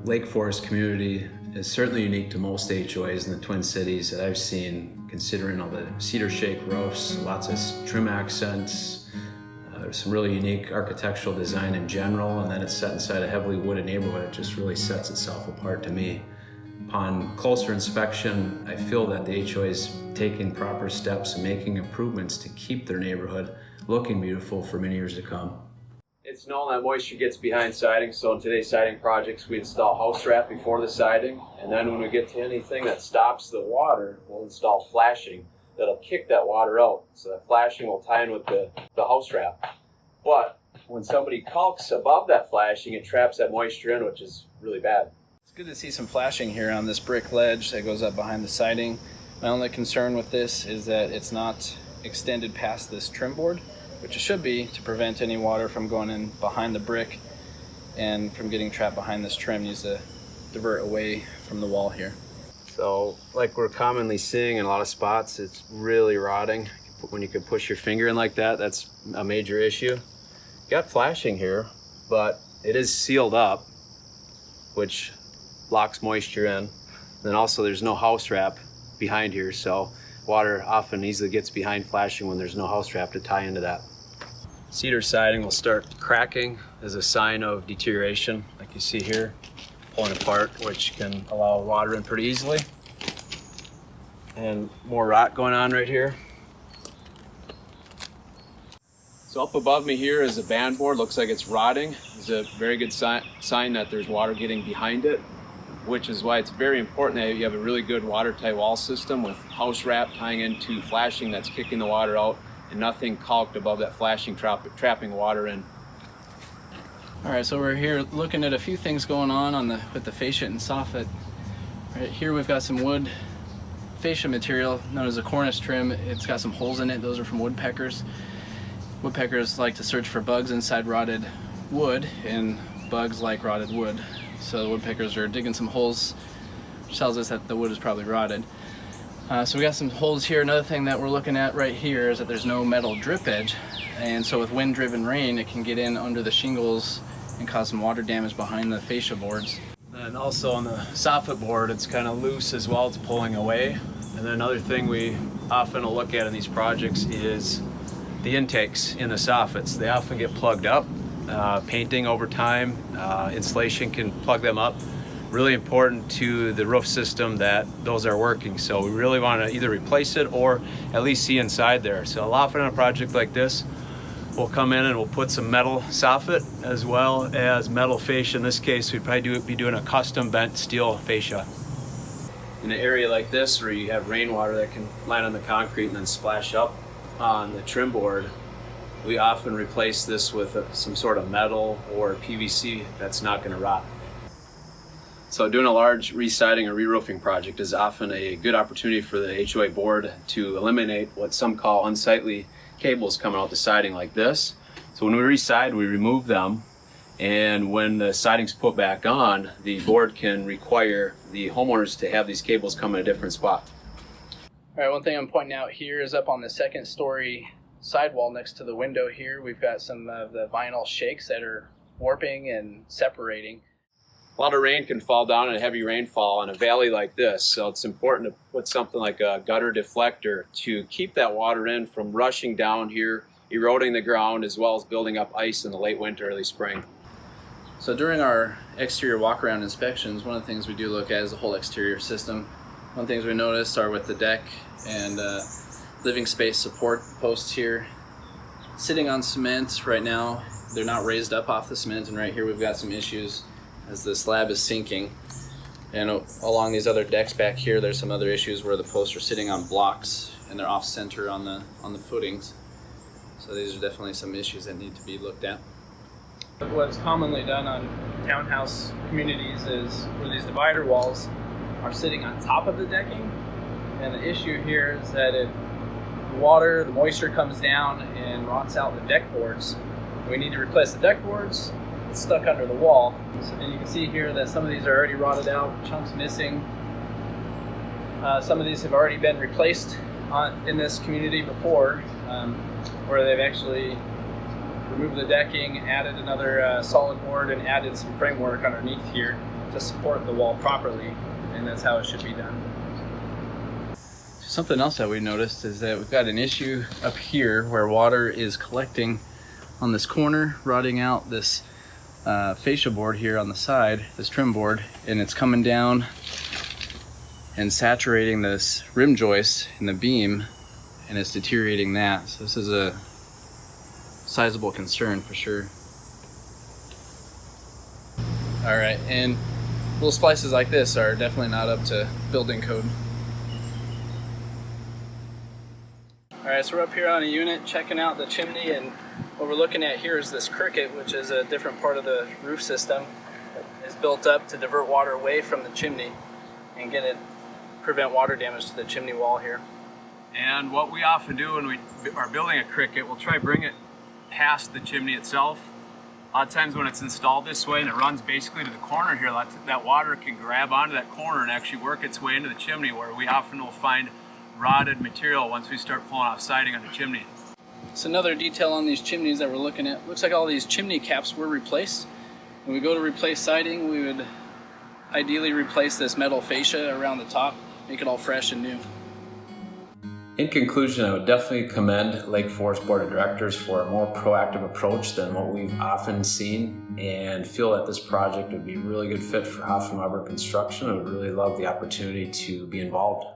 Lake Forest community is certainly unique to most HOAs in the Twin Cities that I've seen, considering all the cedar shake roofs, lots of trim accents. There's some really unique architectural design in general, and then it's set inside a heavily wooded neighborhood. It just really sets itself apart to me. Upon closer inspection, I feel that the HOA is taking proper steps and making improvements to keep their neighborhood looking beautiful for many years to come. It's known that moisture gets behind siding, so in today's siding projects we install house wrap before the siding, and then when we get to anything that stops the water, we'll install flashing that'll kick that water out. So that flashing will tie in with the house wrap. But when somebody caulks above that flashing, it traps that moisture in, which is really bad. It's good to see some flashing here on this brick ledge that goes up behind the siding. My only concern with this is that it's not extended past this trim board, which it should be, to prevent any water from going in behind the brick and from getting trapped behind this trim. Needs to divert away from the wall here. So like we're commonly seeing in a lot of spots, it's really rotting. When you can push your finger in like that, that's a major issue. Got flashing here, but it is sealed up, which locks moisture in. Then also there's no house wrap behind here, so water often easily gets behind flashing when there's no house wrap to tie into that. Cedar siding will start cracking as a sign of deterioration, like you see here, pulling apart, which can allow water in pretty easily. And more rot going on right here. So up above me here is a band board. Looks like it's rotting. It's a very good sign that there's water getting behind it, which is why it's very important that you have a really good watertight wall system with house wrap tying into flashing that's kicking the water out, and nothing caulked above that flashing trapping water in. All right, so we're here looking at a few things going on with the fascia and soffit. Right here we've got some wood fascia material known as a cornice trim. It's got some holes in it. Those are from woodpeckers. Woodpeckers like to search for bugs inside rotted wood, and bugs like rotted wood. So the woodpeckers are digging some holes, which tells us that the wood is probably rotted. So we got some holes here. Another thing that we're looking at right here is that there's no metal drip edge, and so with wind-driven rain it can get in under the shingles and cause some water damage behind the fascia boards. And also on the soffit board, it's kind of loose as well, it's pulling away. And then another thing we often will look at in these projects is the intakes in the soffits. They often get plugged up. Painting over time, insulation can plug them up. Really important to the roof system that those are working. So we really want to either replace it or at least see inside there. So often on a project like this, we'll come in and we'll put some metal soffit as well as metal fascia. In this case, we'd probably be doing a custom bent steel fascia. In an area like this where you have rainwater that can land on the concrete and then splash up on the trim board, we often replace this with some sort of metal or PVC that's not going to rot. So doing a large re-siding or re-roofing project is often a good opportunity for the HOA board to eliminate what some call unsightly cables coming out the siding like this. So when we re-side, we remove them, and when the siding's put back on, the board can require the homeowners to have these cables come in a different spot. All right, one thing I'm pointing out here is up on the second story sidewall next to the window here, we've got some of the vinyl shakes that are warping and separating. A lot of rain can fall down in a heavy rainfall in a valley like this, so it's important to put something like a gutter deflector to keep that water in from rushing down here, eroding the ground, as well as building up ice in the late winter, early spring. So during our exterior walk-around inspections, one of the things we do look at is the whole exterior system. One of the things we noticed are with the deck and living space support posts here, sitting on cement right now. They're not raised up off the cement, and right here we've got some issues as the slab is sinking. And along these other decks back here, there's some other issues where the posts are sitting on blocks and they're off center on the footings. So these are definitely some issues that need to be looked at. What's commonly done on townhouse communities is where these divider walls are sitting on top of the decking, and the issue here is that the moisture comes down and rots out the deck boards. We need to replace the deck boards. It's stuck under the wall. And you can see here that some of these are already rotted out, chunks missing. Some of these have already been replaced in this community before, where they've actually removed the decking, added another solid board, and added some framework underneath here to support the wall properly, and that's how it should be done. Something else that we noticed is that we've got an issue up here where water is collecting on this corner, rotting out this fascia board here on the side, this trim board, and it's coming down and saturating this rim joist in the beam, and it's deteriorating that. So this is a sizable concern for sure. All right, and little splices like this are definitely not up to building code. All right, so we're up here on a unit checking out the chimney, and what we're looking at here is this cricket, which is a different part of the roof system. It's built up to divert water away from the chimney and prevent water damage to the chimney wall here. And what we often do when we are building a cricket, we'll try to bring it past the chimney itself. A lot of times when it's installed this way and it runs basically to the corner here, that water can grab onto that corner and actually work its way into the chimney, where we often will find rotted material once we start pulling off siding on the chimney. So another detail on these chimneys that we're looking at, looks like all these chimney caps were replaced. When we go to replace siding, we would ideally replace this metal fascia around the top, make it all fresh and new. In conclusion, I would definitely commend Lake Forest Board of Directors for a more proactive approach than what we've often seen, and feel that this project would be a really good fit for Hoffman Weber Construction. I would really love the opportunity to be involved.